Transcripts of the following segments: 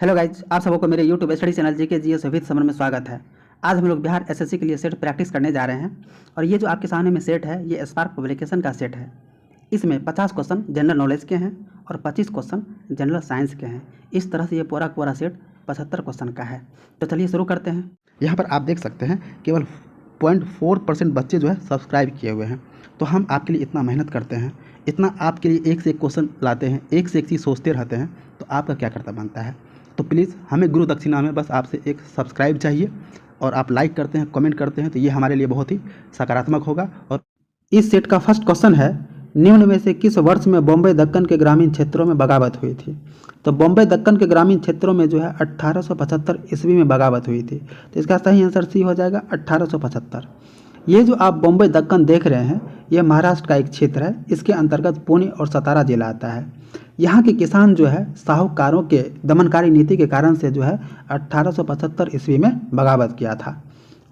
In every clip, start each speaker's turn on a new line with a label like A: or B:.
A: Hello guys, आप सबको मेरे YouTube study channel GK GS with summer में स्वागत है। आज हम लोग बिहार एसएससी के लिए सेट प्रैक्टिस करने जा रहे हैं और ये जो आपके सामने में सेट है ये स्पार्क पब्लिकेशन का सेट है। इसमें 50 क्वेश्चन जनरल नॉलेज के हैं और 25 क्वेश्चन जनरल साइंस के हैं। इस तरह से ये पूरा पूरा सेट 75 क्वेश्चन का है। तो चलिए शुरू करते हैं। यहाँ पर आप देख सकते हैं केवल 0.4% बच्चे जो है सब्सक्राइब किए हुए हैं। तो हम आपके लिए इतना मेहनत करते हैं, इतना आपके लिए एक से एक क्वेश्चन लाते हैं, एक से एक चीज़ सोचते रहते हैं, तो आपका क्या कर्तव्य बनता है। तो प्लीज़ हमें गुरु दक्षिणा में बस आपसे एक सब्सक्राइब चाहिए और आप लाइक करते हैं, कमेंट करते हैं तो ये हमारे लिए बहुत ही सकारात्मक होगा। और इस सेट का फर्स्ट क्वेश्चन है, निम्न में से किस वर्ष में बॉम्बे दक्कन के ग्रामीण क्षेत्रों में बगावत हुई थी। तो बॉम्बे दक्कन के ग्रामीण क्षेत्रों में जो है 1875 ईस्वी में बगावत हुई थी। तो इसका सही आंसर सी हो जाएगा 1875। ये जो आप बॉम्बे दक्कन देख रहे हैं ये महाराष्ट्र का एक क्षेत्र है। इसके अंतर्गत पुणे और सतारा जिला आता है। यहाँ के किसान जो है साहूकारों के दमनकारी नीति के कारण से जो है 1875 ईस्वी में बगावत किया था।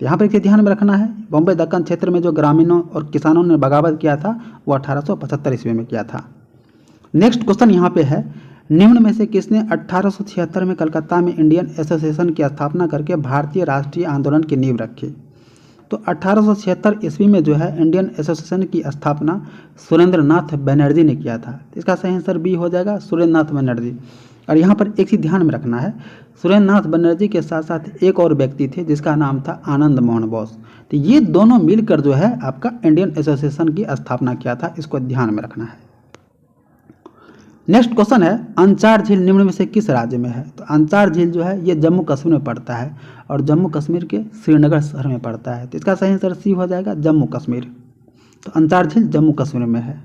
A: तो यहाँ पर इसे ध्यान में रखना है, बॉम्बे दक्कन क्षेत्र में जो ग्रामीणों और किसानों ने बगावत किया था वो 1875 ईस्वी में किया था। नेक्स्ट क्वेश्चन यहाँ पे है, निम्न में से किसने 1876 में कलकत्ता में इंडियन एसोसिएशन की स्थापना करके भारतीय राष्ट्रीय आंदोलन की नींव रखी। तो 1876 ईस्वी में जो है इंडियन एसोसिएशन की स्थापना सुरेंद्र नाथ बनर्जी ने किया था। तो इसका सही आंसर बी हो जाएगा, सुरेंद्र नाथ बनर्जी। और यहाँ पर एक चीज़ ध्यान में रखना है, सुरेंद्र नाथ बनर्जी के साथ साथ एक और व्यक्ति थे जिसका नाम था आनंद मोहन बोस। तो ये दोनों मिलकर जो है आपका इंडियन एसोसिएशन की स्थापना किया था, इसको ध्यान में रखना है। नेक्स्ट क्वेश्चन है, अंचार झील निम्न में से किस राज्य में है। तो अंचार झील जो है ये जम्मू कश्मीर में पड़ता है और जम्मू कश्मीर के श्रीनगर शहर में पड़ता है। तो इसका सही आंसर सी हो जाएगा, जम्मू कश्मीर। तो अंचार झील जम्मू कश्मीर में है।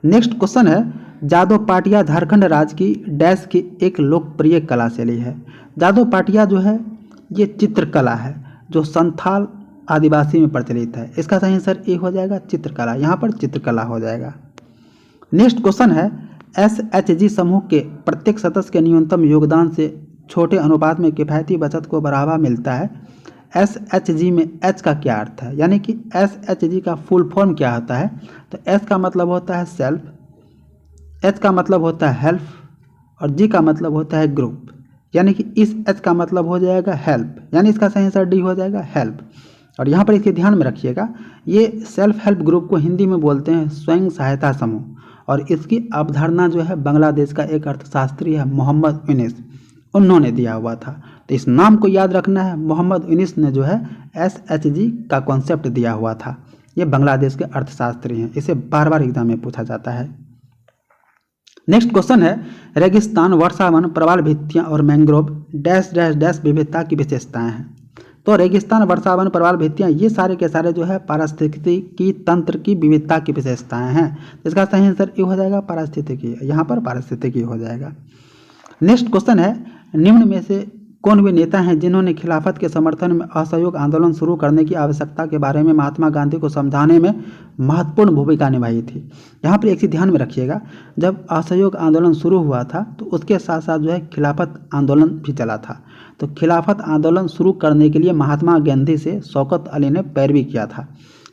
A: नेक्स्ट क्वेश्चन है, जादव पाटिया झारखंड राज्य की डैश की एक लोकप्रिय कला शैली है। जादव पाटिया जो है ये चित्रकला है जो संथाल आदिवासी में प्रचलित है। इसका सही आंसर ए हो जाएगा, चित्रकला। यहाँ पर चित्रकला हो जाएगा। नेक्स्ट क्वेश्चन है, SHG समूह के प्रत्येक सदस्य के न्यूनतम योगदान से छोटे अनुपात में किफ़ायती बचत को बढ़ावा मिलता है। SHG में H का क्या अर्थ है, यानी कि SHG का फुल फॉर्म क्या होता है। तो S का मतलब होता है सेल्फ, H का मतलब होता है हेल्प और G का मतलब होता है ग्रुप, यानी कि इस H का मतलब हो जाएगा हेल्प, यानी इसका सही आंसर डी हो जाएगा, हेल्प। और यहाँ पर इसके ध्यान में रखिएगा, ये सेल्फ हेल्प ग्रुप को हिंदी में बोलते हैं स्वयं सहायता समूह और इसकी अवधारणा जो है बांग्लादेश का एक अर्थशास्त्री है मोहम्मद यूनिस, उन्होंने दिया हुआ था। तो इस नाम को याद रखना है, मोहम्मद यूनिस ने जो है SHG का कॉन्सेप्ट दिया हुआ था। ये बांग्लादेश के अर्थशास्त्री हैं, इसे बार बार एग्जाम में पूछा जाता है। नेक्स्ट क्वेश्चन है, रेगिस्तान, वर्षावन, प्रवाल भित्तियाँ और मैंग्रोव डैश डैश डैश विविधता की विशेषताएँ हैं। तो रेगिस्तान, वर्षावन, प्रवाल भित्तियाँ ये सारे के सारे जो है पारिस्थितिकी तंत्र की विविधता की विशेषताएं हैं। इसका सही आंसर ये हो जाएगा पारिस्थितिकी, यहाँ पर पारिस्थितिकी हो जाएगा। नेक्स्ट क्वेश्चन है, निम्न में से कौन वे नेता हैं जिन्होंने खिलाफत के समर्थन में असहयोग आंदोलन शुरू करने की आवश्यकता के बारे में महात्मा गांधी को समझाने में महत्वपूर्ण भूमिका निभाई थी। यहाँ पर एक चीज़ ध्यान में रखिएगा, जब असहयोग आंदोलन शुरू हुआ था तो उसके साथ साथ जो है खिलाफत आंदोलन भी चला था। तो खिलाफत आंदोलन शुरू करने के लिए महात्मा गांधी से शौकत अली ने पैरवी किया था।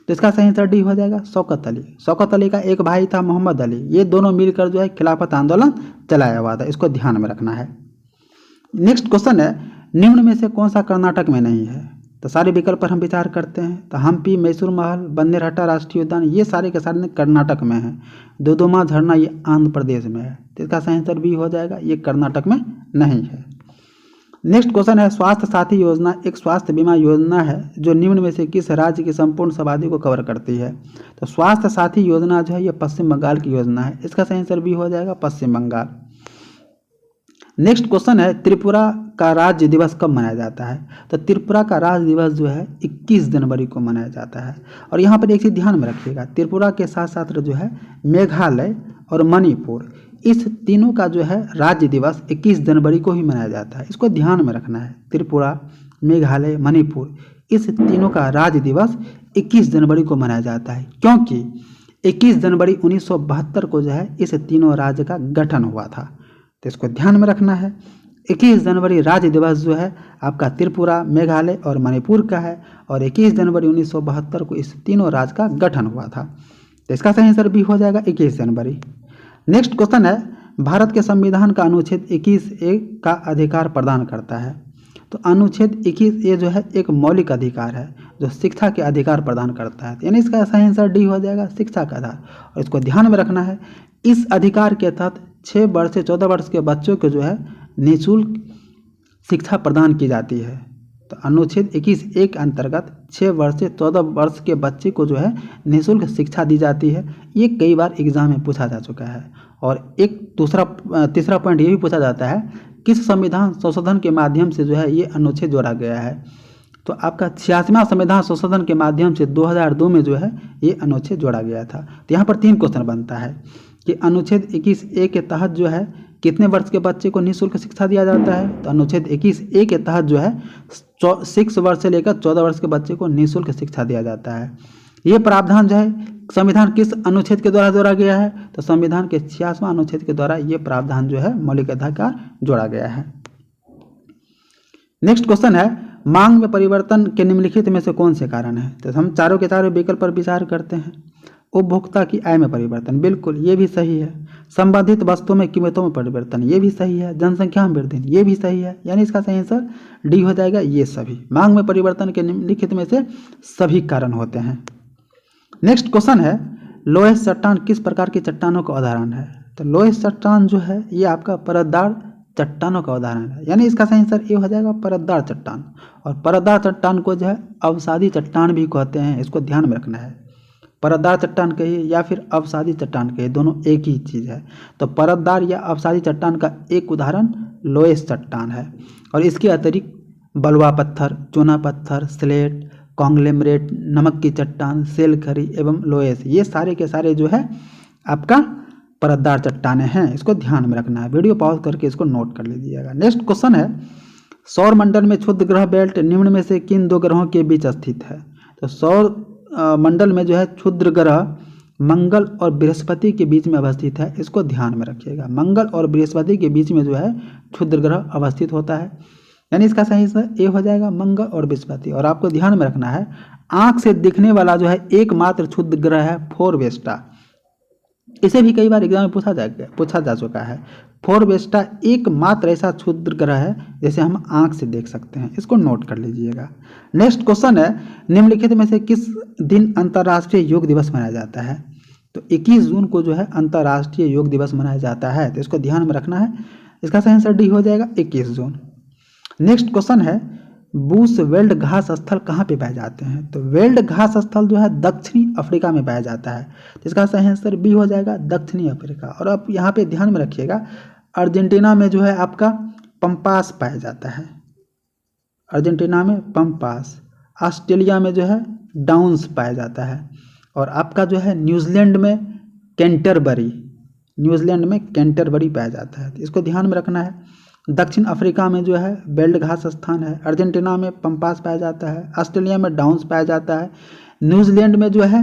A: तो इसका सही आंसर डी हो जाएगा, शौकत अली। शौकत अली का एक भाई था मोहम्मद अली, ये दोनों मिलकर जो है खिलाफत आंदोलन चलाया हुआ था, इसको ध्यान में रखना है। नेक्स्ट क्वेश्चन है, निम्न में से कौन सा कर्नाटक में नहीं है। तो सारे विकल्प पर हम विचार करते हैं। तो हम्पी, मैसूर महल, बन्नेरघट्टा राष्ट्रीय उद्यान ये सारे के सारे कर्नाटक में है। दुदुमा झरना ये आंध्र प्रदेश में है। तो इसका सही आंसर बी हो जाएगा, ये कर्नाटक में नहीं है। नेक्स्ट क्वेश्चन है, स्वास्थ्य साथी योजना एक स्वास्थ्य बीमा योजना है जो निम्न में से किस राज्य की संपूर्ण आबादी को कवर करती है। तो स्वास्थ्य साथी योजना जो है ये पश्चिम बंगाल की योजना है। इसका सही आंसर बी हो जाएगा, पश्चिम बंगाल। नेक्स्ट क्वेश्चन है, त्रिपुरा का राज्य दिवस कब मनाया जाता है। तो त्रिपुरा का राज्य दिवस जो है 21 जनवरी को मनाया जाता है। और यहाँ पर एक चीज़ ध्यान में रखिएगा, त्रिपुरा के साथ साथ जो है मेघालय और मणिपुर इस तीनों का जो है राज्य दिवस 21 जनवरी को ही मनाया जाता है, इसको ध्यान में रखना है। त्रिपुरा, मेघालय, मणिपुर इस तीनों का राज्य दिवस 21 जनवरी को मनाया जाता है, क्योंकि 21 जनवरी 1972 को जो है इस तीनों राज्य का गठन हुआ था। तो इसको ध्यान में रखना है। 21 जनवरी राज्य दिवस जो है आपका त्रिपुरा, मेघालय और मणिपुर का है और 21 जनवरी 1972 को इस तीनों राज्य का गठन हुआ था। तो इसका सही आंसर भी हो जाएगा 21 जनवरी। नेक्स्ट क्वेश्चन है, भारत के संविधान का अनुच्छेद 21A का अधिकार प्रदान करता है। तो अनुच्छेद 21A जो है एक मौलिक अधिकार है जो शिक्षा के अधिकार प्रदान करता है, यानी इसका सही आंसर डी हो जाएगा, शिक्षा का आधार। और इसको ध्यान में रखना है, इस अधिकार के तहत 6 वर्ष से 14 वर्ष के बच्चों को जो है निःशुल्क शिक्षा प्रदान की जाती है। तो अनुच्छेद 21A के अंतर्गत 6 वर्ष से 14 वर्ष के बच्चे को जो है निःशुल्क शिक्षा दी जाती है। ये कई बार एग्जाम में पूछा जा चुका है। और एक तीसरा पॉइंट ये भी पूछा जाता है, किस संविधान संशोधन के माध्यम से जो है ये अनुच्छेद जोड़ा गया है। तो आपका 86वां संविधान संशोधन के माध्यम से 2002 में जो है ये अनुच्छेद जोड़ा गया था। तो यहाँ पर 3 क्वेश्चन बनता है कि अनुच्छेद 21A के तहत जो है कितने वर्ष के बच्चे को निःशुल्क शिक्षा दिया जाता है। तो अनुच्छेद 21A के तहत जो है 6 वर्ष से लेकर 14 वर्ष के बच्चे को निःशुल्क शिक्षा दिया जाता है। ये प्रावधान जो है संविधान किस अनुच्छेद के द्वारा जोड़ा गया है। तो संविधान के 86वां अनुच्छेद के द्वारा ये प्रावधान जो है मौलिक अधिकार जोड़ा गया है। नेक्स्ट क्वेश्चन है, मांग में परिवर्तन के निम्नलिखित में से कौन से कारण है। तो हम चारों के चारों विकल्प पर विचार करते हैं। उपभोक्ता की आय में परिवर्तन, बिल्कुल ये भी सही है। संबंधित वस्तुओं में कीमतों में परिवर्तन, ये भी सही है। जनसंख्या में वृद्धि, ये भी सही है, यानी इसका सही आंसर डी हो जाएगा। ये सभी मांग में परिवर्तन के निम्नलिखित में से सभी कारण होते हैं। नेक्स्ट क्वेश्चन है, लोहे चट्टान किस प्रकार की चट्टानों का उदाहरण है। तो लोहे चट्टान जो है ये आपका परतदार चट्टानों का उदाहरण है, यानी इसका सही आंसर ए हो जाएगा, परतदार चट्टान। और परतदार चट्टान को जो है अवसादी चट्टान भी कहते हैं, इसको ध्यान में रखना है। परतदार चट्टान कहिए या फिर अवसादी चट्टान कहिए, दोनों एक ही चीज़ है। तो परतदार या अवसादी चट्टान का एक उदाहरण लोएस चट्टान है। और इसके अतिरिक्त बलुआ पत्थर, चूना पत्थर, स्लेट, कॉन्ग्लोमरेट, नमक की चट्टान, सेलखरी एवं लोएस, ये सारे के सारे जो है आपका परतदार चट्टानें हैं। इसको ध्यान में रखना है, वीडियो पॉज करके इसको नोट कर लीजिएगा। नेक्स्ट क्वेश्चन है, सौर मंडल में क्षुद्र ग्रह बेल्ट निम्न में से किन 2 ग्रहों के बीच स्थित है। तो सौर मंडल में जो है क्षुद्र ग्रह मंगल और बृहस्पति के बीच में अवस्थित है, इसको ध्यान में रखिएगा। मंगल और बृहस्पति के बीच में जो है क्षुद्र ग्रह अवस्थित होता है, यानी इसका सही आंसर ए हो जाएगा, मंगल और बृहस्पति। और आपको ध्यान में रखना है, आंख से दिखने वाला जो है एकमात्र क्षुद्र ग्रह है फोरवेस्टा। इसे भी कई बार एग्जाम में पूछा जा चुका है। फोरवेस्टा एकमात्र ऐसा क्षुद्र ग्रह है जैसे हम आंख से देख सकते हैं, इसको नोट कर लीजिएगा। नेक्स्ट क्वेश्चन है, निम्नलिखित में से किस दिन अंतर्राष्ट्रीय योग दिवस मनाया जाता है। तो 21 जून को जो है अंतर्राष्ट्रीय योग दिवस मनाया जाता है, तो इसको ध्यान में रखना है। इसका सही आंसर डी हो जाएगा, 21 जून। नेक्स्ट क्वेश्चन है, बूस वेल्ड घास स्थल कहाँ पे पाए जाते हैं। तो वेल्ड घास स्थल जो है दक्षिणी अफ्रीका में पाया जाता है, तो इसका सही आंसर बी हो जाएगा, दक्षिणी अफ्रीका। और आप यहाँ पे ध्यान में रखिएगा, अर्जेंटीना में जो है आपका पंपास पाया जाता है, अर्जेंटीना में पंपास। ऑस्ट्रेलिया में जो है डाउन्स पाया जाता है। और आपका जो है न्यूजीलैंड में कैंटरबरी, न्यूजीलैंड में कैंटरबरी पाया जाता है, तो इसको ध्यान में रखना है। दक्षिण अफ्रीका में जो है बेल्ट घास स्थान है, अर्जेंटीना में पंपास पाया जाता है, ऑस्ट्रेलिया में डाउन्स पाया जाता है, न्यूजीलैंड में जो है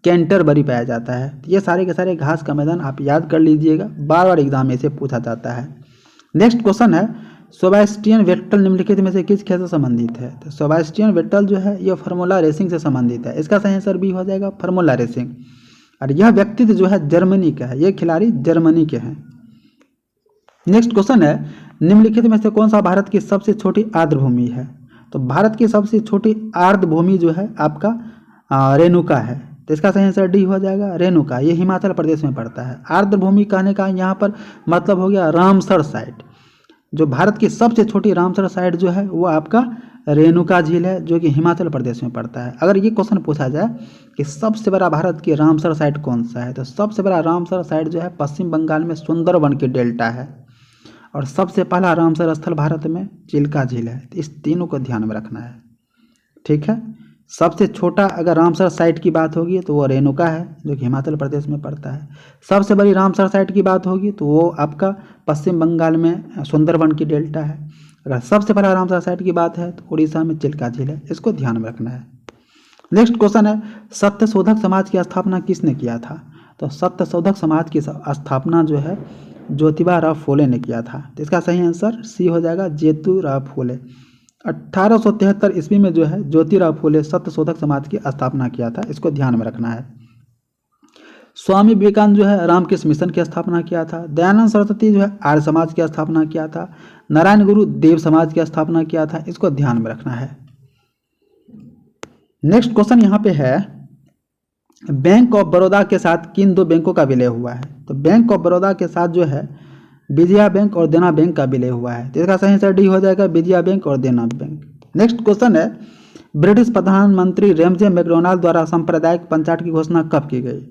A: कैंटरबरी पाया जाता है। ये सारे के सारे घास का मैदान आप याद कर लीजिएगा, बार बार एग्जाम में से पूछा जाता है। नेक्स्ट क्वेश्चन है, सेबास्टियन वेट्टल निम्नलिखित में से किस खेल से संबंधित है। तो सेबास्टियन वेट्टल जो है ये फार्मूला रेसिंग से संबंधित है, इसका सही आंसर बी हो जाएगा, फार्मूला रेसिंग। और यह व्यक्तित्व जो है जर्मनी का है, ये खिलाड़ी जर्मनी के हैं। नेक्स्ट क्वेश्चन है, निम्नलिखित में से कौन सा भारत की सबसे छोटी आर्द्रभूमि है। तो भारत की सबसे छोटी आर्द्रभूमि जो है आपका रेणुका है, तो इसका सही आंसर डी हो जाएगा, रेणुका। ये हिमाचल प्रदेश में पड़ता है। आर्द्रभूमि कहने का यहाँ पर मतलब हो गया रामसर साइट। जो भारत की सबसे छोटी रामसर साइट जो है वो आपका रेणुका झील है, जो कि हिमाचल प्रदेश में पड़ता है। अगर ये क्वेश्चन पूछा जाए कि सबसे बड़ा भारत की रामसर साइट कौन सा है, तो सबसे बड़ा रामसर साइट जो है पश्चिम बंगाल में सुंदरवन के डेल्टा है। और सबसे पहला रामसर स्थल भारत में चिल्का झील है। इस तीनों को ध्यान में रखना है, ठीक है। सबसे छोटा अगर रामसर साइट की बात होगी तो वो रेणुका है, जो कि हिमाचल प्रदेश में पड़ता है। सबसे बड़ी रामसर साइट की बात होगी तो वो आपका पश्चिम बंगाल में सुंदरवन की डेल्टा है। अगर सबसे पहला रामसर साइट की बात है तो उड़ीसा में चिल्का झील है, इसको ध्यान में रखना है। नेक्स्ट क्वेश्चन है, सत्यशोधक समाज की स्थापना किसने किया था। तो सत्यशोधक समाज की स्थापना जो है ज्योतिबा फूले ने किया था, तो इसका सही आंसर सी हो जाएगा, ज्योतिराव फूले। 1873 ईस्वी में जो है ज्योतिराव फूले सत्यशोधक समाज की स्थापना किया था, इसको ध्यान में रखना है।
B: स्वामी विवेकानंद जो है रामकृष्ण मिशन की स्थापना किया था। दयानंद सरस्वती जो है आर्य समाज की स्थापना किया था। नारायण गुरु देव समाज की स्थापना किया था। इसको ध्यान में रखना है। नेक्स्ट क्वेश्चन यहाँ पे है, बैंक ऑफ बड़ौदा के साथ किन दो बैंकों का विलय हुआ है? तो बैंक ऑफ बड़ौदा के साथ जो है विजया बैंक और देना बैंक का विलय हुआ है। तो इसका सही आंसर डी हो जाएगा, विजया बैंक और देना बैंक। नेक्स्ट क्वेश्चन है, ब्रिटिश प्रधानमंत्री रैमजे मैकडोनाल्ड द्वारा सांप्रदायिक पंचायत की घोषणा कब की गई?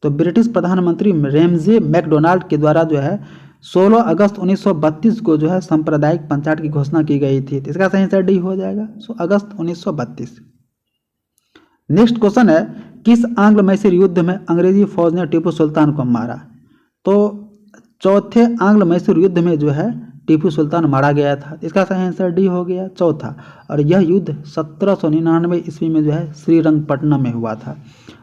B: तो ब्रिटिश प्रधानमंत्री रैमजे मैकडोनाल्ड के द्वारा जो है 16 अगस्त 1932 को जो है सांप्रदायिक पंचायत की घोषणा की गई थी। तो इसका सही आंसर डी हो जाएगा, अगस्त 1932। नेक्स्ट क्वेश्चन है, किस आंग्ल मैसूर युद्ध में अंग्रेजी फौज ने टीपू सुल्तान को मारा? तो चौथे आंग्ल मैसूर युद्ध में जो है टीपू सुल्तान मारा गया था। इसका सही आंसर डी हो गया, चौथा। और यह युद्ध 1799 ईस्वी में जो है श्रीरंगपट्टनम में हुआ था।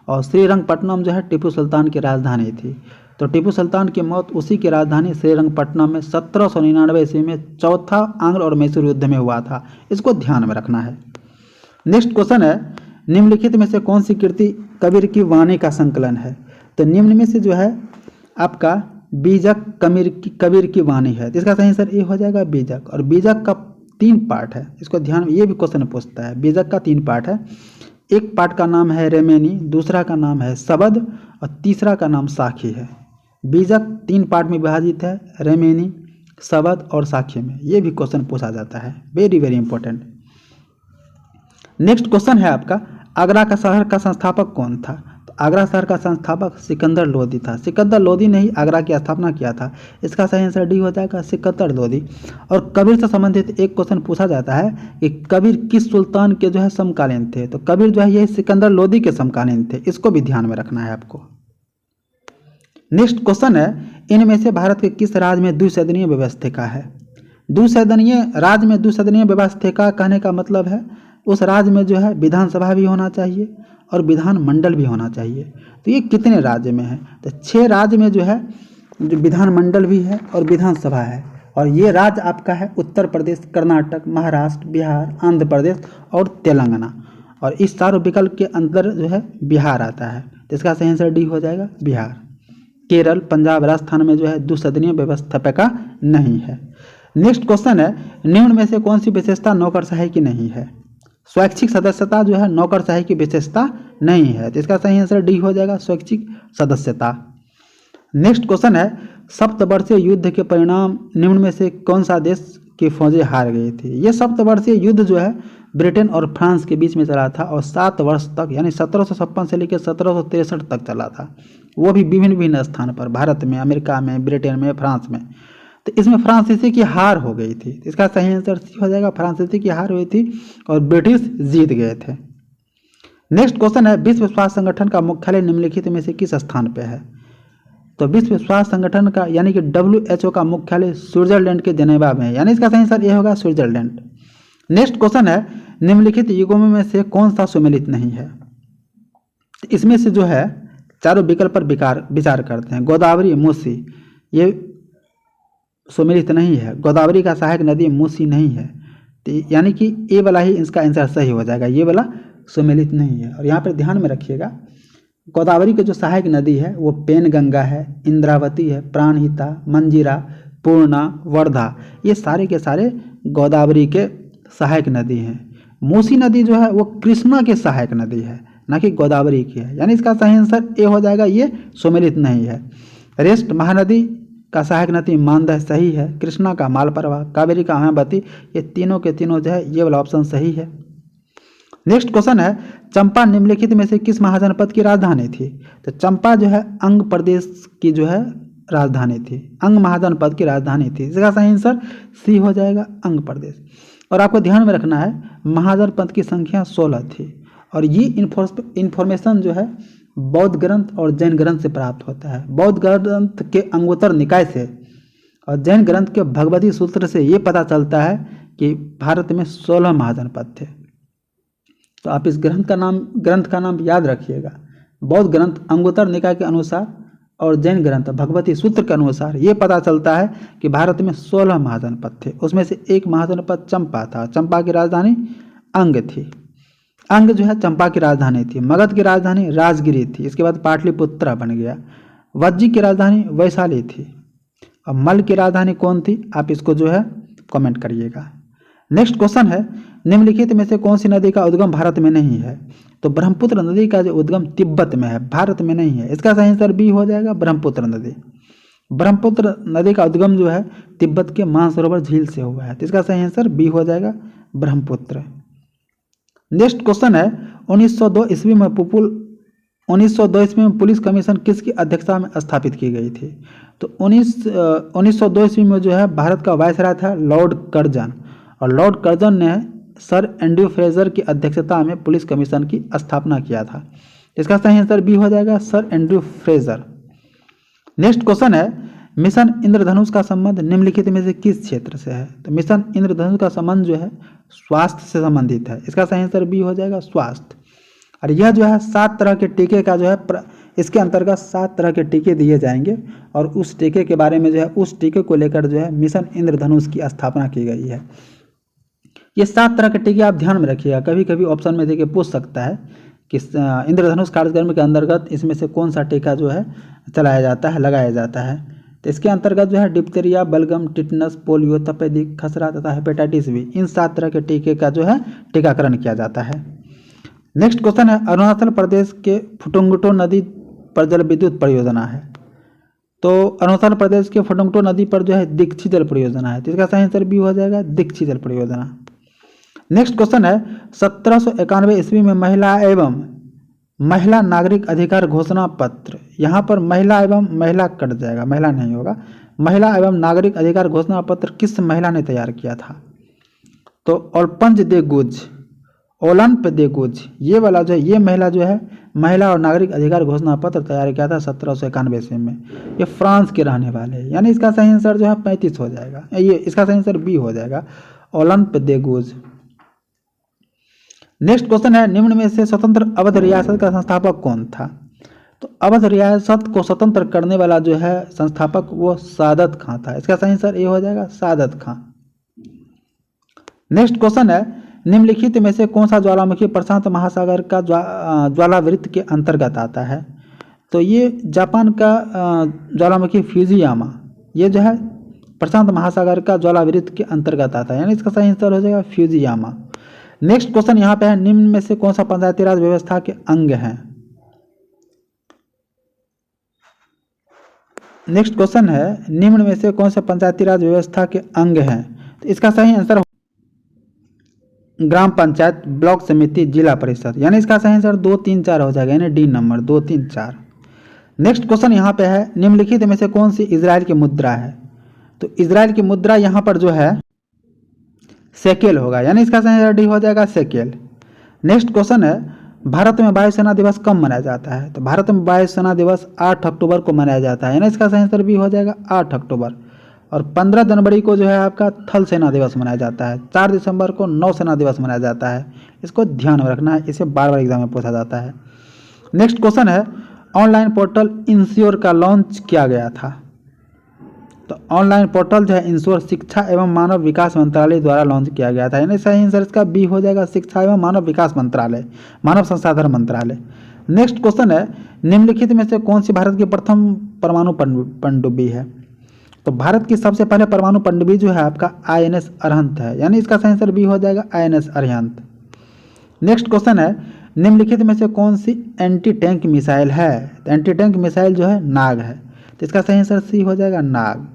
B: और श्रीरंगपट्टनम जो है टीपू सुल्तान की राजधानी थी। तो टीपू सुल्तान की मौत उसी की राजधानी श्रीरंगपट्टनम में 1799 ईस्वी में चौथा आंग्ल और मैसूर युद्ध में हुआ था। इसको ध्यान में रखना है। नेक्स्ट क्वेश्चन है, निम्नलिखित में से कौन सी कृति कबीर की वाणी का संकलन है? तो निम्न में से जो है आपका बीजक कबीर की वाणी है। तो इसका सही आंसर ए हो जाएगा, बीजक। और बीजक का 3 पार्ट है, इसको ध्यान में, ये भी क्वेश्चन पूछता है। बीजक का 3 पार्ट है। एक पार्ट का नाम है रेमेनी, दूसरा का नाम है शबद और तीसरा का नाम साखी है। बीजक 3 पार्ट में विभाजित है, रेमेनी, शबद और साखी में। ये भी क्वेश्चन पूछा जाता है, very very important. Next question है आपका, आगरा का शहर का संस्थापक कौन था? तो आगरा शहर का संस्थापक सिकंदर लोदी था। सिकंदर लोदी ने ही आगरा की स्थापना किया था। इसका सही आंसर डी हो जाएगा, सिकंदर लोदी। और कबीर से संबंधित एक क्वेश्चन पूछा जाता है कि कबीर किस सुल्तान के जो है समकालीन थे? तो कबीर जो है ये सिकंदर लोदी के समकालीन थे। इसको भी ध्यान में रखना है आपको। नेक्स्ट क्वेश्चन है, इनमें से भारत के किस राज्य में द्विसदनीय व्यवस्था है? द्विसदनीय राज्य में द्विसदनीय व्यवस्था कहने का मतलब है उस राज्य में जो है विधानसभा भी होना चाहिए और विधान मंडल भी होना चाहिए। तो ये कितने राज्य में है? तो 6 राज्य में जो है विधान मंडल भी है और विधानसभा है। और ये राज्य आपका है उत्तर प्रदेश, कर्नाटक, महाराष्ट्र, बिहार, आंध्र प्रदेश और तेलंगाना। और इस चारों विकल्प के अंदर जो है बिहार आता है। तो इसका सही आंसर डी हो जाएगा, बिहार। केरल, पंजाब, राजस्थान में जो है द्विसदनीय व्यवस्थापिका नहीं है। नेक्स्ट क्वेश्चन है, निम्न में से कौन सी विशेषता नौकरशाही की नहीं है? स्वैच्छिक सदस्यता जो है नौकरशाही की विशेषता नहीं है। तो इसका सही आंसर डी हो जाएगा, स्वैच्छिक सदस्यता। नेक्स्ट क्वेश्चन है, सप्तवर्षीय युद्ध के परिणाम निम्न में से कौन सा देश की फौजें हार गई थी? ये सप्तवर्षीय युद्ध जो है ब्रिटेन और फ्रांस के बीच में चला था और 7 वर्ष तक, यानी 1756 से लेकर 1763 तक चला था। वो भी विभिन्न विभिन्न स्थान पर, भारत में, अमेरिका में, ब्रिटेन में, फ्रांस में। तो इसमें फ्रांसीसी की हार हो गई थी। इसका सही आंसर सी हो जाएगा, फ्रांसीसी की हार हुई थी और ब्रिटिश जीत गए थे। नेक्स्ट क्वेश्चन है, विश्व स्वास्थ्य संगठन का मुख्यालय निम्नलिखित में से किस स्थान पे है? तो विश्व स्वास्थ्य संगठन का यानी कि WHO का मुख्यालय स्विट्जरलैंड के जेनेवा में है, यानी इसका सही आंसर ये होगा, स्विट्जरलैंड। नेक्स्ट क्वेश्चन है, निम्नलिखित युगों में से कौन सा सुमेलित नहीं है? इसमें से जो है चारों विकल्प पर विचार करते हैं। गोदावरी, मूसी, ये सुमेलित नहीं है। गोदावरी का सहायक नदी मूसी नहीं है। तो यानी कि ये वाला ही इसका आंसर सही हो जाएगा, ये वाला सुमेलित नहीं है। और यहाँ पर ध्यान में रखिएगा, गोदावरी की जो सहायक नदी है वो पेनगंगा है, इंद्रावती है, प्राणहिता, मंजीरा, पूर्णा, वर्धा, ये सारे के सारे गोदावरी के सहायक नदी हैं। मूसी नदी जो है वो कृष्णा के सहायक नदी है, ना कि गोदावरी की है। यानी इसका सही आंसर ए हो जाएगा, ये सुमेलित नहीं है। रेस्ट महानदी का सहायक नदी मानदेय सही है। कृष्णा का मालप्रवाह, कावेरी का हेमावती, ये तीनों के तीनों जो है ये वाला ऑप्शन सही है। नेक्स्ट क्वेश्चन है, चंपा निम्नलिखित में से किस महाजनपद की राजधानी थी? तो चंपा जो है अंग प्रदेश की जो है राजधानी थी, अंग महाजनपद की राजधानी थी। इसका सही आंसर सी हो जाएगा, अंग प्रदेश। और आपको ध्यान में रखना है, महाजनपद की संख्या 16 थी। और ये इन्फॉर्मेशन जो है बौद्ध ग्रंथ और जैन ग्रंथ से प्राप्त होता है। बौद्ध ग्रंथ के अंगोत्तर निकाय से और जैन ग्रंथ के भगवती सूत्र से ये पता चलता है कि भारत में 16 महाजनपद थे। तो आप इस ग्रंथ का नाम याद रखिएगा। बौद्ध ग्रंथ अंगोत्तर निकाय के अनुसार और जैन ग्रंथ भगवती सूत्र के अनुसार ये पता चलता है कि भारत में 16 महाजनपद थे। उसमें से एक महाजनपद चंपा था। चंपा की राजधानी अंग थी। अंग जो है चंपा की राजधानी थी, मगध की राजधानी राजगिरी थी, इसके बाद पाटलिपुत्रा बन गया। वज्जी की राजधानी वैशाली थी। अब मल की राजधानी कौन थी, आप इसको जो है कमेंट करिएगा। नेक्स्ट क्वेश्चन है, निम्नलिखित में से कौन सी नदी का उद्गम भारत में नहीं है? तो ब्रह्मपुत्र नदी का जो उद्गम तिब्बत में है, भारत में नहीं है। इसका सही आंसर बी हो जाएगा, ब्रह्मपुत्र नदी। ब्रह्मपुत्र नदी का उद्गम जो है तिब्बत के मानसरोवर झील से हुआ है, तो इसका सही आंसर बी हो जाएगा, ब्रह्मपुत्र। नेक्स्ट क्वेश्चन है, 1902 ईस्वी में 1902 ईस्वी में पुलिस कमीशन किसकी अध्यक्षता में स्थापित की गई थी? तो 1902 ईस्वी में जो है भारत का वायसराय था लॉर्ड कर्जन, और लॉर्ड कर्जन ने सर एंड्रयू फ्रेजर की अध्यक्षता में पुलिस कमीशन की स्थापना किया था। इसका सही आंसर बी हो जाएगा, sir Andrew Fraser. Next question है, मिशन इंद्रधनुष का संबंध निम्नलिखित में से किस क्षेत्र से है? तो मिशन इंद्रधनुष का संबंध जो है स्वास्थ्य से संबंधित है, इसका सही आंसर बी हो जाएगा, स्वास्थ्य। और यह जो है 7 तरह के टीके का जो है इसके अंतर्गत 7 तरह के टीके दिए जाएंगे, और उस टीके के बारे में जो है उस टीके को लेकर जो है मिशन इंद्रधनुष की स्थापना की गई है। ये 7 तरह के टीके आप ध्यान में रखिएगा, कभी कभी ऑप्शन में देखिए पूछ सकता है कि इंद्रधनुष कार्यक्रम के अंतर्गत इसमें से कौन सा टीका जो है चलाया जाता है, लगाया जाता है। तो इसके अंतर्गत जो है डिप्थीरिया, बलगम, टिटनस, पोलियो, तपेदिक, खसरा तथा हेपेटाइटिस बी, इन 7 तरह के टीके का जो है टीकाकरण किया जाता है। नेक्स्ट क्वेश्चन है, अरुणाचल प्रदेश के फुटुंगटो नदी पर जल विद्युत परियोजना है। तो अरुणाचल प्रदेश के फुटुंगटो नदी पर जो है दीक्षी जल परियोजना है, तो इसका सही आंसर बी हो जाएगा, दीक्षी जल परियोजना। नेक्स्ट क्वेश्चन है, 1791 ईस्वी में महिला नागरिक अधिकार घोषणा पत्र, यहाँ पर महिला एवं महिला कट जाएगा, महिला नहीं होगा, महिला एवं नागरिक अधिकार घोषणा पत्र किस महिला ने तैयार किया था? तो ओलपंज दे गुज, ओलंप दे गुज, ये वाला जो है ये महिला जो है महिला और नागरिक अधिकार घोषणा पत्र तैयार किया था 1791 ईस्वी में। ये फ्रांस के रहने वाले हैं, यानी इसका सही आंसर जो है 35 हो जाएगा, ये इसका सही आंसर बी हो जाएगा, ओलंप दे गुज। नेक्स्ट क्वेश्चन है, निम्न में से स्वतंत्र अवध रियासत का संस्थापक कौन था? तो अवध रियासत को स्वतंत्र करने वाला जो है संस्थापक वो सादत खां था, इसका सही आंसर ये हो जाएगा, सादत खां। नेक्स्ट क्वेश्चन है, निम्नलिखित में से कौन सा ज्वालामुखी प्रशांत महासागर का ज्वालावृत्त के अंतर्गत आता है? तो ये जापान का ज्वालामुखी फ्यूजियामा, ये जो है प्रशांत महासागर का ज्वालावृत्त के अंतर्गत आता है, यानी इसका सही आंसर हो जाएगा फ्यूजियामा। नेक्स्ट क्वेश्चन यहाँ पे है, निम्न में से कौन सा पंचायती राज व्यवस्था के अंग है? नेक्स्ट क्वेश्चन है, निम्न में से कौन सा पंचायती राज व्यवस्था के अंग हैं? तो इसका सही आंसर ग्राम पंचायत, ब्लॉक समिति, जिला परिषद, यानी इसका सही आंसर 2, 3, 4 हो जाएगा, यानी डी नंबर 2, 3, 4। नेक्स्ट क्वेश्चन यहाँ पे है, निम्नलिखित में से कौन सी इजराइल की मुद्रा है? तो इजराइल की मुद्रा यहाँ पर जो है शेकेल होगा, यानी इसका सही आंसर डी हो जाएगा, शेकेल। नेक्स्ट क्वेश्चन है, भारत में वायुसेना दिवस कब मनाया जाता है? तो भारत में वायुसेना दिवस 8 अक्टूबर को मनाया जाता है, यानी इसका सही आंसर भी हो जाएगा 8 अक्टूबर। और 15 जनवरी को जो है आपका थल सेना दिवस मनाया जाता है। 4 दिसंबर को नौसेना दिवस मनाया जाता है, इसको ध्यान में रखना है, इसे बार बार एग्जाम में पूछा जाता है। नेक्स्ट क्वेश्चन है, ऑनलाइन पोर्टल इंश्योर का लॉन्च किया गया था। तो ऑनलाइन पोर्टल जो है इंश्योर शिक्षा एवं मानव विकास मंत्रालय द्वारा लॉन्च किया गया था, यानी सही आंसर इसका बी हो जाएगा, शिक्षा एवं मानव विकास मंत्रालय, मानव संसाधन मंत्रालय। नेक्स्ट क्वेश्चन है, निम्नलिखित में से कौन सी भारत की प्रथम परमाणु पनडुब्बी है? तो भारत की सबसे पहले परमाणु पनडुब्बी जो है आपका INS अरिहंत है, यानी इसका सही आंसर बी हो जाएगा, INS अरिहंत। नेक्स्ट क्वेश्चन है, निम्नलिखित में से कौन सी एंटी टैंक मिसाइल है? तो एंटी टैंक मिसाइल जो है नाग है, तो इसका सही आंसर सी हो जाएगा, नाग।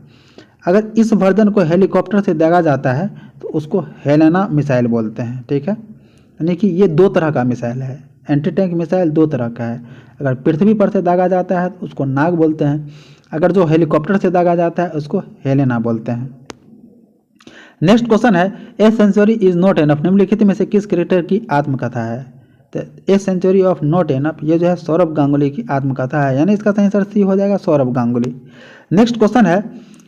B: अगर इस वर्जन को हेलीकॉप्टर से दागा जाता है तो उसको हेलेना मिसाइल बोलते हैं, ठीक है। यानी कि ये 2 तरह का मिसाइल है, एंटी टैंक मिसाइल 2 तरह का है। अगर पृथ्वी पर से दागा जाता है तो उसको नाग बोलते हैं, अगर जो हेलीकॉप्टर से दागा जाता है उसको हेलेना बोलते हैं। नेक्स्ट क्वेश्चन है, a century is not enough निम्नलिखित में से किस क्रिकेटर की आत्मकथा है? तो a century of not enough ये जो है सौरभ गांगुली की आत्मकथा है, यानी इसका सही आंसर सी हो जाएगा, सौरभ गांगुली। नेक्स्ट क्वेश्चन है,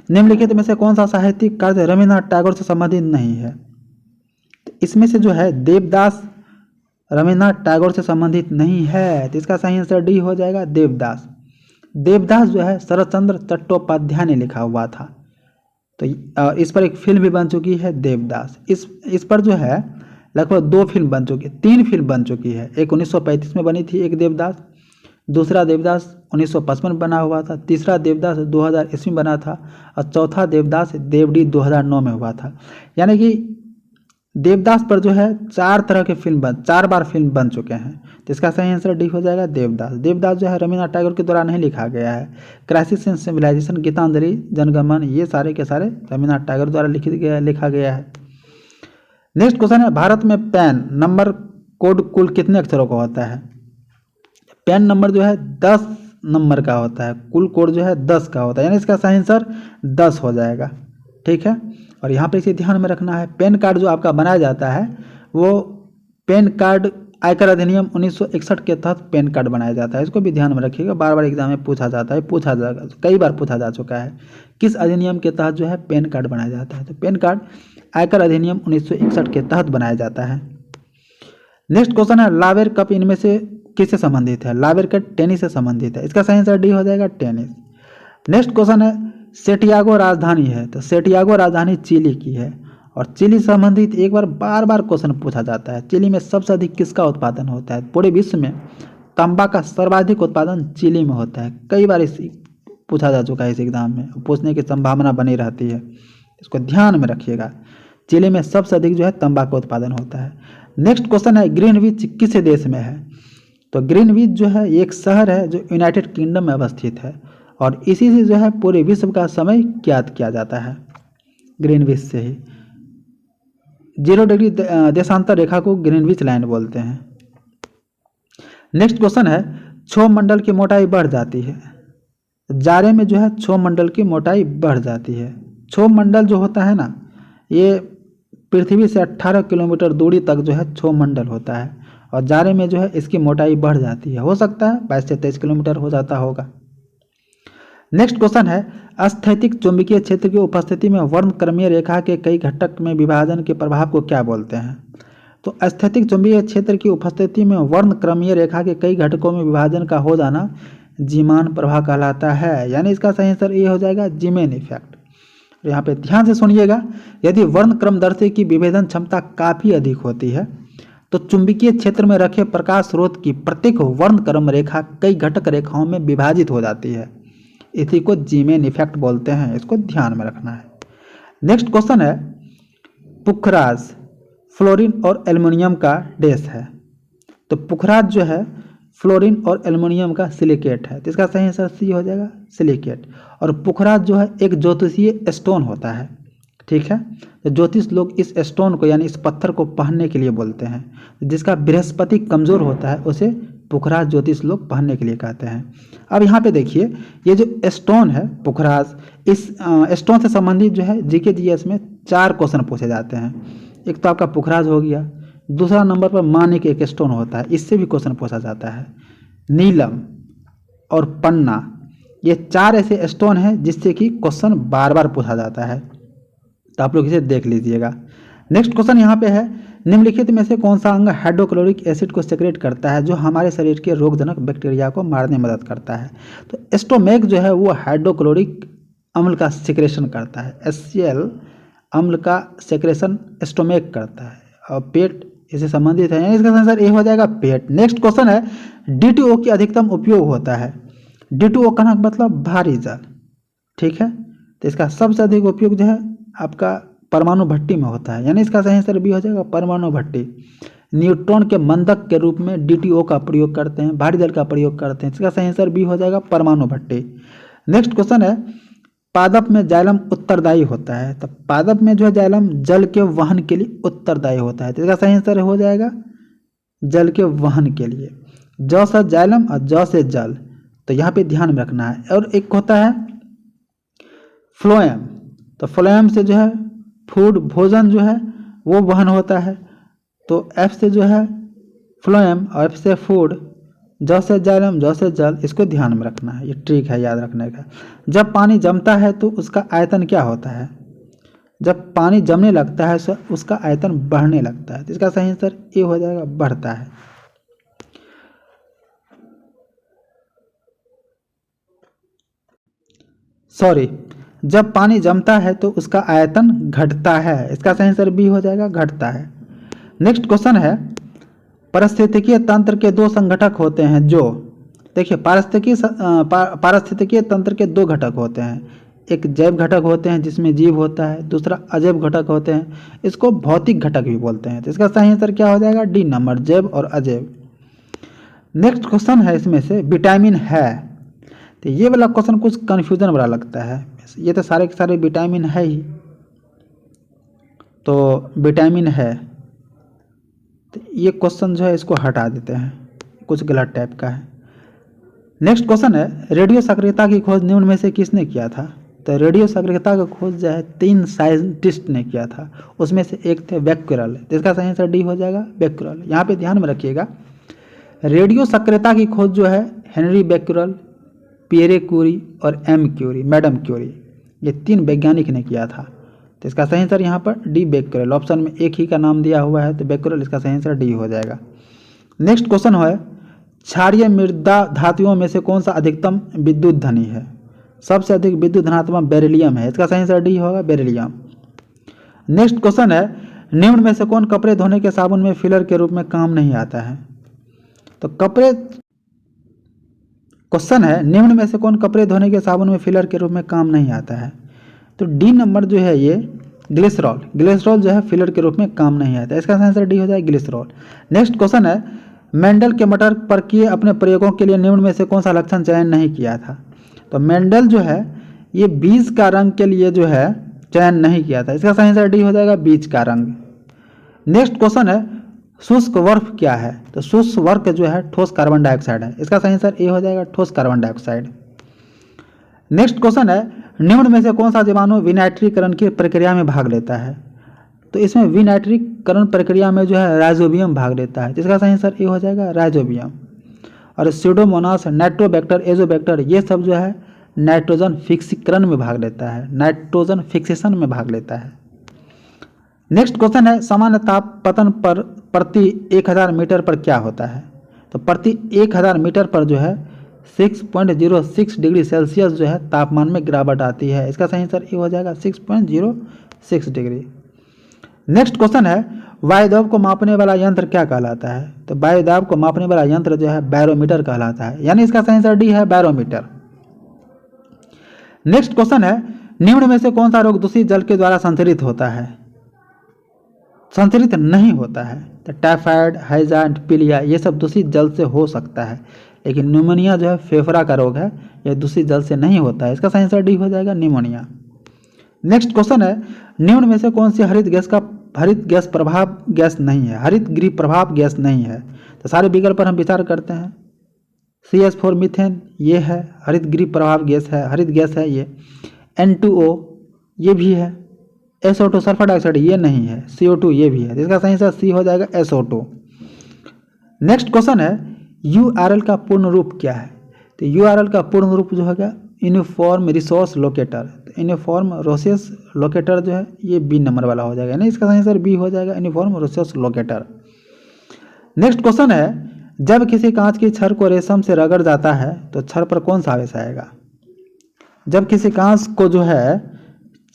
B: निम्नलिखित में से कौन सा साहित्यिक कार्य रविन्द्रनाथ टैगोर से संबंधित नहीं है? तो इसमें से जो है देवदास रविन्द्रनाथ टैगोर से संबंधित नहीं है, तो इसका सही आंसर डी हो जाएगा, देवदास। देवदास जो है शरतचंद्र चट्टोपाध्याय ने लिखा हुआ था, तो इस पर एक फिल्म भी बन चुकी है देवदास। इस पर जो है लगभग 2 फिल्म बन चुकी, 3 फिल्म बन चुकी है। एक 1935 में बनी थी, एक देवदास, दूसरा देवदास 1955 बना हुआ था, तीसरा देवदास 2000 ईस्वी में बना था, और चौथा देवदास देवडी 2009 में हुआ था। यानी कि देवदास पर जो है 4 बार फिल्म बन चुके हैं। तो इसका सही आंसर डी हो जाएगा देवदास। देवदास जो है रविन्द्रनाथ टैगोर के द्वारा नहीं लिखा गया है। Crisis in civilization, Gitanjali, Jana Gana Mana, ये सारे के सारे रविन्द्रनाथ टैगोर द्वारा लिखा गया है। नेक्स्ट क्वेश्चन है, भारत में पैन नंबर कोड कुल कितने अक्षरों का होता है? पैन नंबर जो है 10 नंबर का होता है, कुल कोड जो है 10 का होता है, यानी इसका सही आंसर 10 हो जाएगा। ठीक है, और यहाँ पे इसे ध्यान में रखना है, पैन कार्ड जो आपका बनाया जाता है वो पैन कार्ड आयकर अधिनियम 1961 के तहत पैन कार्ड बनाया जाता है। इसको भी ध्यान में रखिएगा, बार बार एग्जाम में पूछा जाता है, पूछा जाएगा, कई बार पूछा जा चुका है, किस अधिनियम के तहत जो है पैन कार्ड बनाया जाता है? तो पैन कार्ड आयकर अधिनियम 1961 के तहत बनाया जाता है। नेक्स्ट क्वेश्चन है, लावेर कप इनमें से किससे संबंधित है? लावेर कप टेनिस से संबंधित है। इसका सही आंसर डी हो जाएगा टेनिस। नेक्स्ट क्वेश्चन है, सेंटियागो राजधानी है, तो सेंटियागो राजधानी चिली की है, और चिली संबंधित एक बार बार क्वेश्चन पूछा जाता है, चिली में सबसे अधिक किसका उत्पादन होता है? पूरे विश्व में तांबा का सर्वाधिक उत्पादन चिली में होता है। कई बार इस पूछा जा चुका है, इस एग्जाम में पूछने की संभावना बनी रहती है, इसको ध्यान में रखिएगा। चिली में सबसे अधिक जो है तांबा का उत्पादन होता है। नेक्स्ट क्वेश्चन है, ग्रीनविच किस देश में है? तो ग्रीनविच जो है एक शहर है जो यूनाइटेड किंगडम में अवस्थित है, और इसी से जो है पूरे विश्व का समय ज्ञात किया जाता है, ग्रीनविच से ही। 0 डिग्री देशांतर रेखा को ग्रीनविच लाइन बोलते हैं। नेक्स्ट क्वेश्चन है, क्षोभ मंडल की मोटाई बढ़ जाती है, जाड़े में जो है क्षोभ मंडल की मोटाई बढ़ जाती है। क्षोभ मंडल जो होता है ना, ये पृथ्वी से 18 किलोमीटर दूरी तक जो है क्षोभ मंडल होता है, और जाड़े में जो है इसकी मोटाई बढ़ जाती है, हो सकता है 22 से 23 किलोमीटर हो जाता होगा। नेक्स्ट क्वेश्चन है, स्थैतिक चुंबकीय क्षेत्र की उपस्थिति में वर्णक्रमीय रेखा के कई घटक में विभाजन के प्रभाव को क्या बोलते हैं? तो स्थैतिक चुंबकीय क्षेत्र की उपस्थिति में वर्णक्रमीय रेखा के कई घटकों में विभाजन का हो जाना जीमान प्रभाव कहलाता है, यानी इसका सही आंसर ये हो जाएगा जीमेन इफेक्ट। यहाँ पे ध्यान से सुनिएगा, यदि वर्णक्रमदर्शी की विभेदन क्षमता काफ़ी अधिक होती है तो चुंबकीय क्षेत्र में रखे प्रकाश स्रोत की प्रत्येक वर्णक्रम रेखा कई घटक रेखाओं में विभाजित हो जाती है, इसी को जीमेन इफेक्ट बोलते हैं, इसको ध्यान में रखना है। नेक्स्ट क्वेश्चन है, पुखराज फ्लोरीन और एल्युमिनियम का डैश है, तो पुखराज जो है फ्लोरीन और एल्युमिनियम का सिलिकेट है, तो इसका सही आंसर सी हो जाएगा सिलिकेट। और पुखराज जो है एक ज्योतिषीय स्टोन होता है, ठीक है, तो ज्योतिष लोग इस स्टोन को यानी इस पत्थर को पहनने के लिए बोलते हैं, जिसका बृहस्पति कमजोर होता है उसे पुखराज ज्योतिष लोग पहनने के लिए कहते हैं। अब यहाँ पे देखिए, ये जो स्टोन है पुखराज, इस स्टोन से संबंधित जो है जीके जीएस में 4 क्वेश्चन पूछे जाते हैं। एक तो आपका पुखराज हो गया, दूसरा नंबर पर मानिक एक स्टोन होता है, इससे भी क्वेश्चन पूछा जाता है, नीलम और पन्ना, ये 4 ऐसे स्टोन हैं जिससे कि क्वेश्चन बार बार पूछा जाता है, तो आप लोग इसे देख लीजिएगा। नेक्स्ट क्वेश्चन यहाँ पे है, निम्नलिखित में से कौन सा अंग हाइड्रोक्लोरिक एसिड को सेक्रेट करता है जो हमारे शरीर के रोगजनक बैक्टीरिया को मारने में मदद करता है? तो स्टोमेक जो है वो हाइड्रोक्लोरिक अम्ल का सिक्रेशन करता है, HCl अम्ल का सेक्रेशन स्टोमेक करता है, और पेट इससे संबंधित है, इसका आंसर ए हो जाएगा पेट। नेक्स्ट क्वेश्चन है, D2O की अधिकतम उपयोग होता है, D2O का मतलब भारी जल, ठीक है, तो इसका सबसे अधिक उपयोग जो है आपका परमाणु भट्टी में होता है, यानी इसका सही आंसर बी हो जाएगा परमाणु भट्टी। न्यूट्रॉन के मंदक के रूप में D2O का प्रयोग करते हैं, भारी जल का प्रयोग करते हैं, इसका सही आंसर बी हो जाएगा परमाणु भट्टी। नेक्स्ट क्वेश्चन है, पादप में जाइलम उत्तरदायी होता है, तो पादप में जो है जाइलम जल के वहन के लिए उत्तरदायी होता है, तो इसका सही आंसर हो जाएगा जल के वहन के लिए। जौ से जाइलम और जौ से जल, तो यहाँ पे ध्यान में रखना है। और एक होता है फ्लोएम, तो फ्लोएम से जो है फूड भोजन जो है वो वहन होता है, तो एफ से जो है फ्लोएम और एफ से फूड, जौ से जाइलम जौ से जल, इसको ध्यान में रखना है, ये ट्रिक है याद रखने का। जब पानी जमता है तो उसका आयतन क्या होता है? जब पानी जमने लगता है तो उसका आयतन बढ़ने लगता है, तो इसका सही आंसर ए हो जाएगा बढ़ता है। सॉरी, जब पानी जमता है तो उसका आयतन घटता है, इसका सही आंसर बी हो जाएगा घटता है। नेक्स्ट क्वेश्चन है पारिस्थितिकीय तंत्र के दो संघटक होते हैं जो, देखिए पारिस्थितिकीय तंत्र के दो घटक होते हैं, एक जैव घटक होते हैं जिसमें जीव होता है, दूसरा अजैव घटक होते हैं, इसको भौतिक घटक भी बोलते हैं। तो इसका सही आंसर क्या हो जाएगा? डी नंबर, जैव और अजैव। नेक्स्ट क्वेश्चन है इसमें से विटामिन है, तो ये वाला क्वेश्चन कुछ कन्फ्यूजन वाला लगता है, ये तो सारे के सारे विटामिन है ही, तो विटामिन है, तो ये क्वेश्चन जो है इसको हटा देते हैं, कुछ गलत टाइप का है। नेक्स्ट क्वेश्चन है रेडियो सक्रियता की खोज निम्न में से किसने किया था? तो रेडियो सक्रियता की खोज जो है 3 साइंटिस्ट ने किया था, उसमें से एक थे बेक्वेरल, तो इसका सही आंसर डी हो जाएगा, बेक्वेरल। यहाँ पे ध्यान में रखिएगा, रेडियो सक्रियता की खोज जो है हेनरी बेक्वेरल, पियरे क्यूरी और मैडम क्यूरी, ये 3 वैज्ञानिक ने किया था। तो इसका सही आंसर यहाँ पर डी बेक्वेरल, ऑप्शन में एक ही का नाम दिया हुआ है तो बेक्वेरल, इसका सही आंसर डी हो जाएगा। नेक्स्ट क्वेश्चन है क्षारीय मृदा धातुओं में से कौन सा अधिकतम विद्युत धनी है? सबसे अधिक विद्युत धनात्मक बेरिलियम है, इसका सही आंसर डी होगा, बेरिलियम। नेक्स्ट क्वेश्चन है निम्न में से कौन कपड़े धोने के साबुन में फिलर के रूप में काम नहीं आता है? तो क्वेश्चन है निम्न में से कौन कपड़े धोने के साबुन में फिलर के रूप में काम नहीं आता है? तो डी नंबर जो है ये ग्लिसरॉल जो है फिलर के रूप में काम नहीं आता है, इसका आंसर डी हो जाए, ग्लिसरॉल। नेक्स्ट क्वेश्चन है मेंडल के मटर पर किए अपने प्रयोगों के लिए निम्न में से कौन सा लक्षण चयन नहीं किया था? तो मेंडल जो है ये बीज का रंग के लिए जो है चयन नहीं किया था, इसका सही आंसर डी हो जाएगा, बीज का रंग। नेक्स्ट क्वेश्चन है शुष्क बर्फ क्या है? तो शुष्क बर्फ जो है ठोस कार्बन डाइऑक्साइड है, इसका सही आंसर ए हो जाएगा, ठोस कार्बन डाइऑक्साइड। नेक्स्ट क्वेश्चन है निम्न में से कौन सा जीवाणु विनाइट्रीकरण की प्रक्रिया में भाग लेता है? तो इसमें विनाइट्रीकरण प्रक्रिया में जो है राइजोबियम भाग लेता है, जिसका सही आंसर ए हो जाएगा, राइजोबियम। और स्यूडोमोनास, नाइट्रोबैक्टर, एजोबैक्टर, ये सब जो है नाइट्रोजन फिक्सीकरण में भाग लेता है, नाइट्रोजन फिक्सेशन में भाग लेता है। नेक्स्ट क्वेश्चन है सामान्य ताप पतन पर प्रति 1000 मीटर पर क्या होता है? तो प्रति 1000 मीटर पर जो है 6.06 डिग्री सेल्सियस जो है तापमान में गिरावट आती है, इसका सही आंसर ए हो जाएगा, 6.06 डिग्री। नेक्स्ट क्वेश्चन है वायुदाब को मापने वाला यंत्र क्या कहलाता है? तो वायुदाब को मापने वाला यंत्र जो है बैरोमीटर कहलाता है, यानी इसका सही आंसर डी है, बैरोमीटर। नेक्स्ट क्वेश्चन है निम्न में से कौन सा रोग दूषित जल के द्वारा संचरित होता है? संचरित नहीं होता है, तो टाइफाइड, हैजा, पीलिया, ये सब दूषित जल से हो सकता है, लेकिन निमोनिया जो है फेफड़ा का रोग है, यह दूषित जल से नहीं होता है, इसका सही आंसर डी हो जाएगा, निमोनिया। नेक्स्ट क्वेश्चन है निम्न में से कौन सी हरित गैस प्रभाव गैस नहीं है, हरित गृह प्रभाव गैस नहीं है? तो सारे विकल्प पर हम विचार करते हैं, CH4 मीथेन ये है, हरित गृह प्रभाव गैस है, हरित गैस है ये, N2O ये भी है, SO2 सल्फर डाइऑक्साइड ये नहीं है, CO2 ये भी है, इसका सही आंसर सी हो जाएगा, SO2। नेक्स्ट क्वेश्चन है URL का पूर्ण रूप क्या है? तो URL का पूर्ण रूप जो होगा यूनिफॉर्म रिसोर्स लोकेटर, तो यूनिफॉर्म रिसोर्स लोकेटर जो है ये बी नंबर वाला हो जाएगा, यानी इसका सही आंसर बी हो जाएगा, uniform resource locator. Next question है जब किसी कांच की छड़ को रेशम से रगड़ जाता है तो छड़ पर कौन सा आवेश आएगा? जब किसी कांच को जो है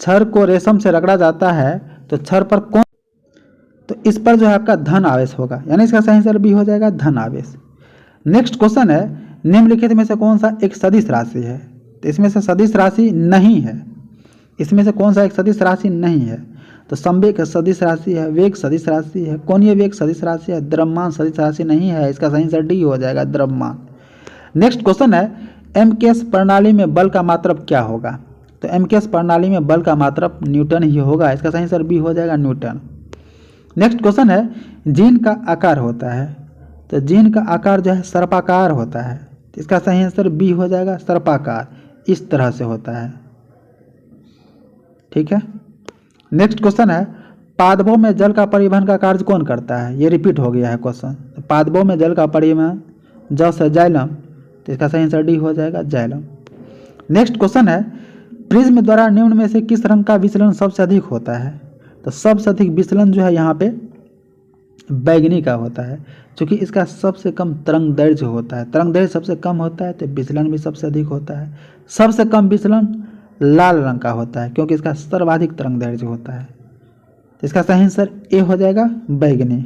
B: छड़ को रेशम से रगड़ा जाता है तो छड़ पर कौन, तो इस पर जो है आपका धन आवेश होगा, यानी इसका सही आंसर बी हो जाएगा, धन आवेश। नेक्स्ट क्वेश्चन है निम्नलिखित में से कौन सा एक सदिश राशि है? तो इसमें से सदिश राशि नहीं है, इसमें से कौन सा एक सदिश राशि नहीं है? तो संवेग सदिश राशि है, वेग सदिश राशि है, कोणीय वेग सदिश राशि है, द्रव्यमान सदिश राशि नहीं है, इसका सही आंसर डी हो जाएगा, द्रव्यमान। नेक्स्ट क्वेश्चन है MKS प्रणाली में बल का मात्रक क्या होगा? तो MKS प्रणाली में बल का मात्रक न्यूटन ही होगा, इसका सही आंसर बी हो जाएगा, न्यूटन। नेक्स्ट क्वेश्चन है जीन का आकार होता है, तो जीन का आकार जो है सर्पाकार होता है, तो इसका सही आंसर बी हो जाएगा, सर्पाकार, इस तरह से होता है, ठीक है। नेक्स्ट क्वेश्चन है पादपों में जल का परिवहन का कार्य कौन करता है? ये रिपीट हो गया है क्वेश्चन, तो पादपों में जल का परिवहन ज से जाइलम, तो इसका सही आंसर डी हो जाएगा, जाइलम। नेक्स्ट क्वेश्चन है प्रिज्म द्वारा निम्न में से किस रंग का विचलन सबसे अधिक होता है? तो सबसे अधिक विचलन जो है यहाँ पे बैगनी का होता है, क्योंकि इसका सबसे कम तरंग दैर्घ्य होता है, तरंग दैर्घ्य सबसे कम होता है तो विचलन भी सबसे अधिक होता है। सबसे कम विचलन लाल रंग का होता है, क्योंकि इसका सर्वाधिक तरंग दैर्घ्य होता है, तो इसका सही आंसर ए हो जाएगा, बैगनी।